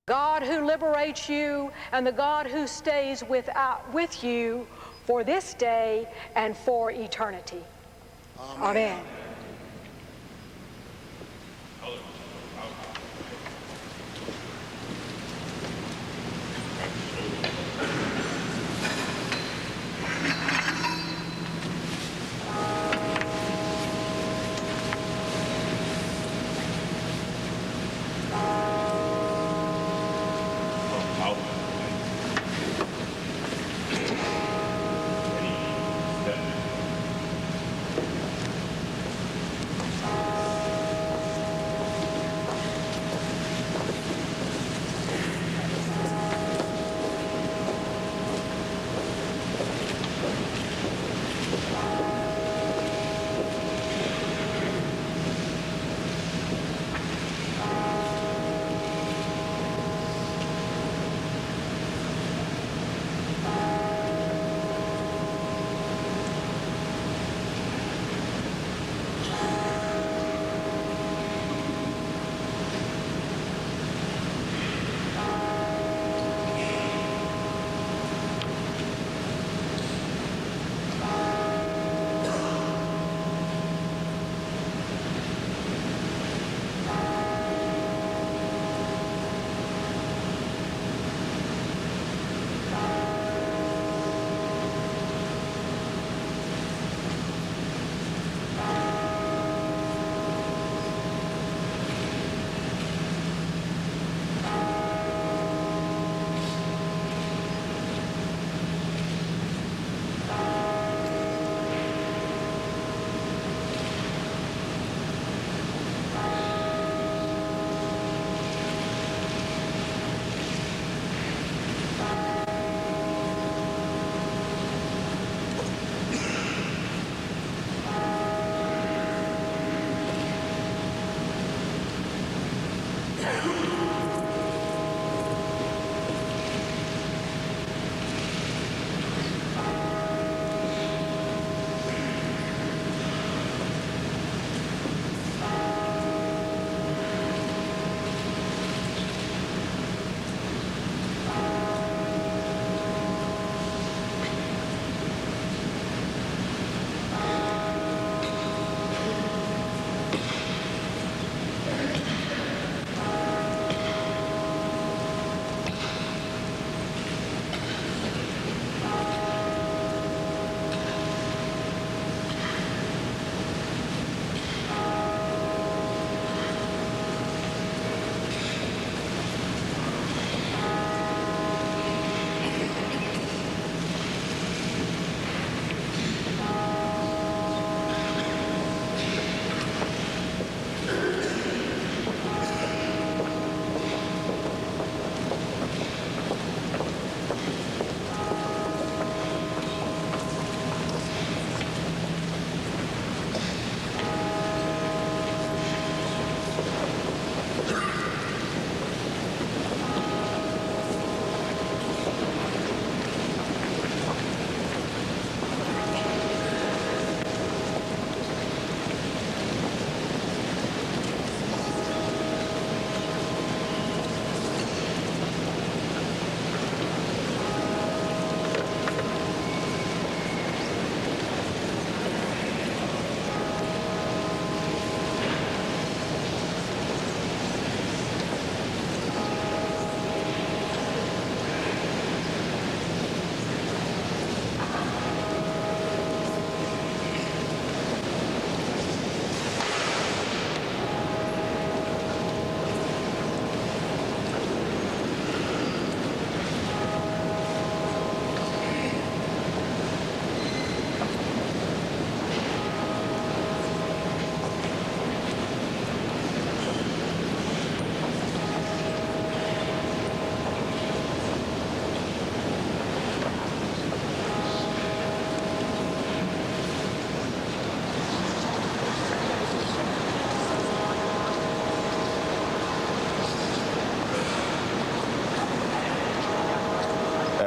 God who liberates you and the God who stays with you for this day and for eternity. Amen.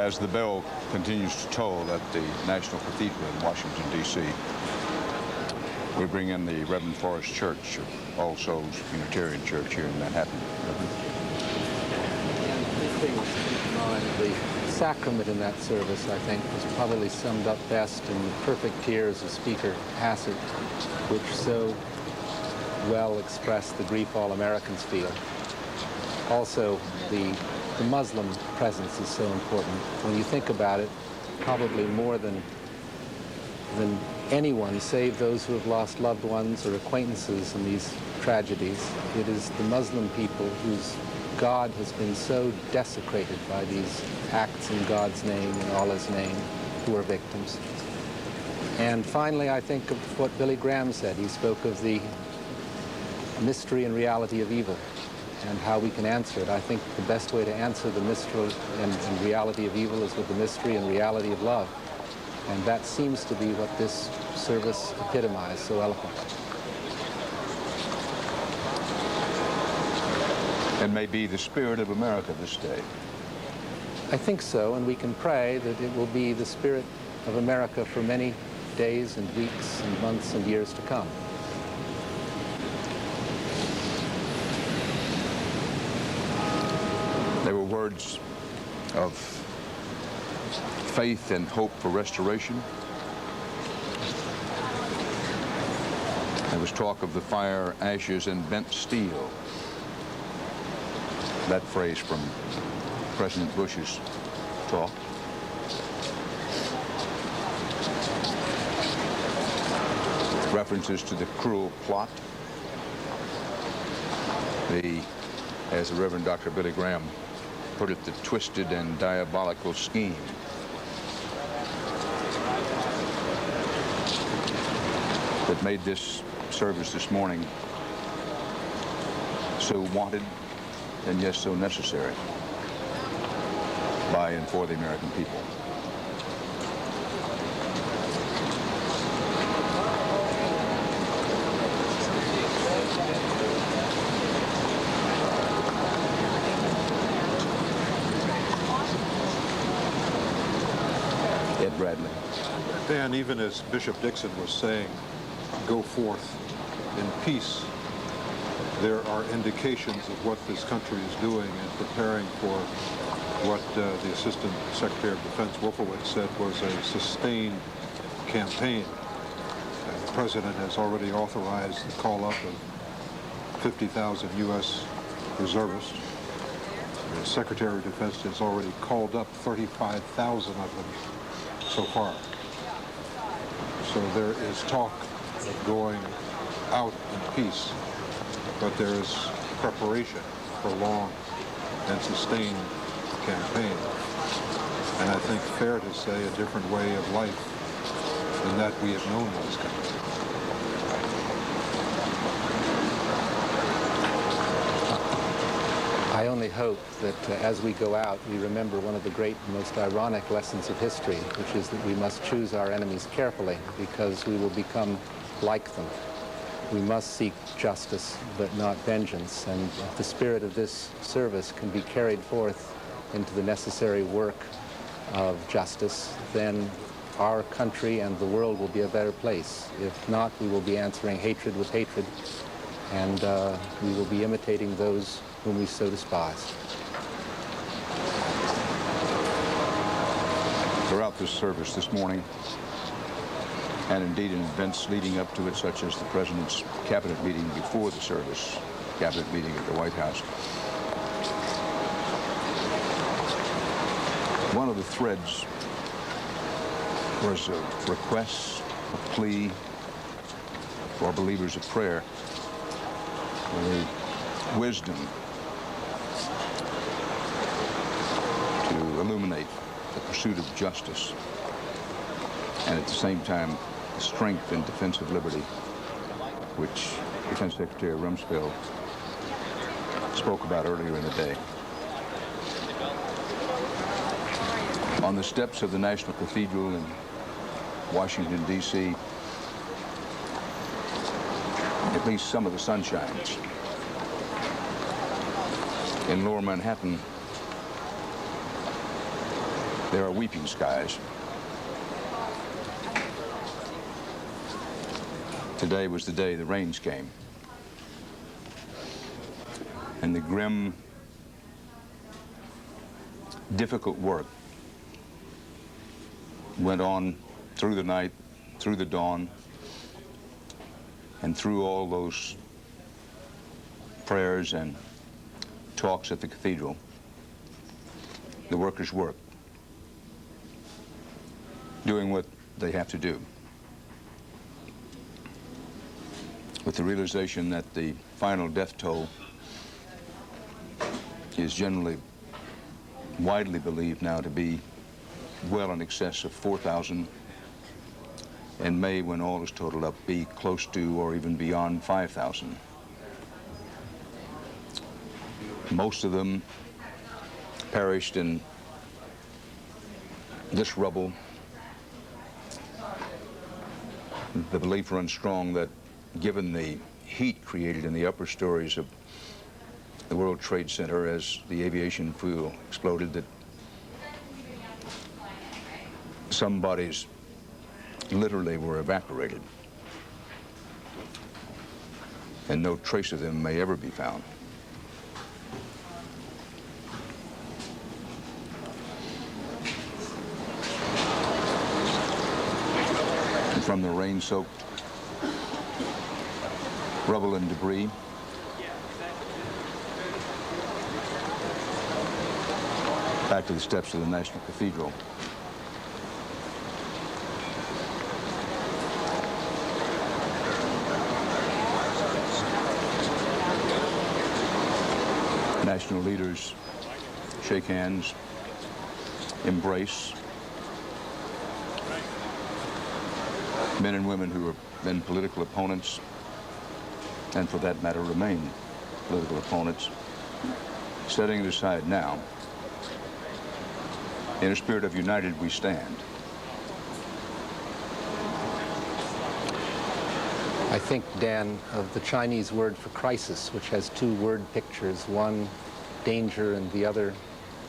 As the bell continues to toll at the National Cathedral in Washington, D.C., we bring in the Reverend Forest Church of All Souls Unitarian Church here in Manhattan. time. The sacrament in that service, I think, was probably summed up best in the perfect tears of Speaker Hassett, which so well expressed the grief all Americans feel. Also, the Muslim presence is so important. When you think about it, probably more than anyone, save those who have lost loved ones or acquaintances in these tragedies, it is the Muslim people whose God has been so desecrated by these acts in God's name, in Allah's name, who are victims. And finally, I think of what Billy Graham said. He spoke of the mystery and reality of evil and how we can answer it. I think the best way to answer the mystery and reality of evil is with the mystery and reality of love. And that seems to be what this service epitomized so eloquently. And may be the spirit of America this day. I think so, and we can pray that it will be the spirit of America for many days and weeks and months and years to come. They were words of faith and hope for restoration. There was talk of the fire, ashes, and bent steel. That phrase from President Bush's talk. References to the cruel plot. As the Reverend Dr. Billy Graham put it, the twisted and diabolical scheme. That made this service this morning so wanted and yes, so necessary by and for the American people. Ed Bradley. Dan, even as Bishop Dixon was saying, go forth in peace, there are indications of what this country is doing and preparing for what the Assistant Secretary of Defense Wolfowitz said was a sustained campaign. The President has already authorized the call-up of 50,000 U.S. reservists. The Secretary of Defense has already called up 35,000 of them so far. So there is talk of going out in peace, but there is preparation for a long and sustained campaign. And I think fair to say a different way of life than that we have known in this country. I only hope that as we go out, we remember one of the great and most ironic lessons of history, which is that we must choose our enemies carefully because we will become like them. We must seek justice, but not vengeance. And if the spirit of this service can be carried forth into the necessary work of justice, then our country and the world will be a better place. If not, we will be answering hatred with hatred, and we will be imitating those whom we so despise. Throughout this service this morning, and indeed in events leading up to it, such as the President's cabinet meeting before the service, cabinet meeting at the White House, one of the threads was a request, a plea for believers of prayer, for wisdom to illuminate the pursuit of justice, and at the same time, the strength and defense of liberty, which Defense Secretary Rumsfeld spoke about earlier in the day. On the steps of the National Cathedral in Washington, D.C., at least some of the sun shines. In Lower Manhattan, there are weeping skies. Today was the day the rains came. And the grim difficult work went on through the night, through the dawn, and through all those prayers and talks at the cathedral. The workers work, doing what they have to do, with the realization that the final death toll is generally widely believed now to be well in excess of 4,000, and may, when all is totaled up, be close to or even beyond 5,000. Most of them perished in this rubble. The belief runs strong that, given the heat created in the upper stories of the World Trade Center as the aviation fuel exploded, that some bodies literally were evaporated, and no trace of them may ever be found. And from the rain-soaked rubble and debris, back to the steps of the National Cathedral. National leaders shake hands, embrace. Men and women who were then political opponents, and for that matter remain political opponents, setting it aside now. In a spirit of united we stand. I think, Dan, of the Chinese word for crisis, which has two word pictures, one danger and the other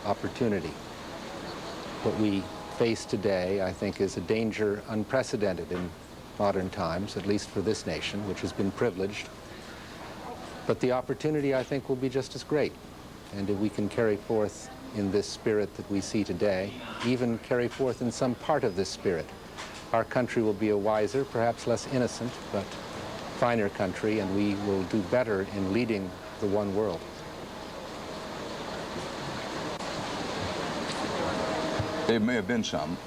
opportunity. What we face today, I think, is a danger unprecedented in modern times, at least for this nation, which has been privileged. But the opportunity, I think, will be just as great. And if we can carry forth in this spirit that we see today, even carry forth in some part of this spirit, our country will be a wiser, perhaps less innocent, but finer country, and we will do better in leading the one world. There may have been some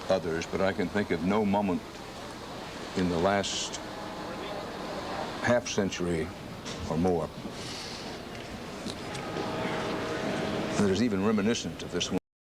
others, but I can think of no moment in the last half century or more that is even reminiscent of this one.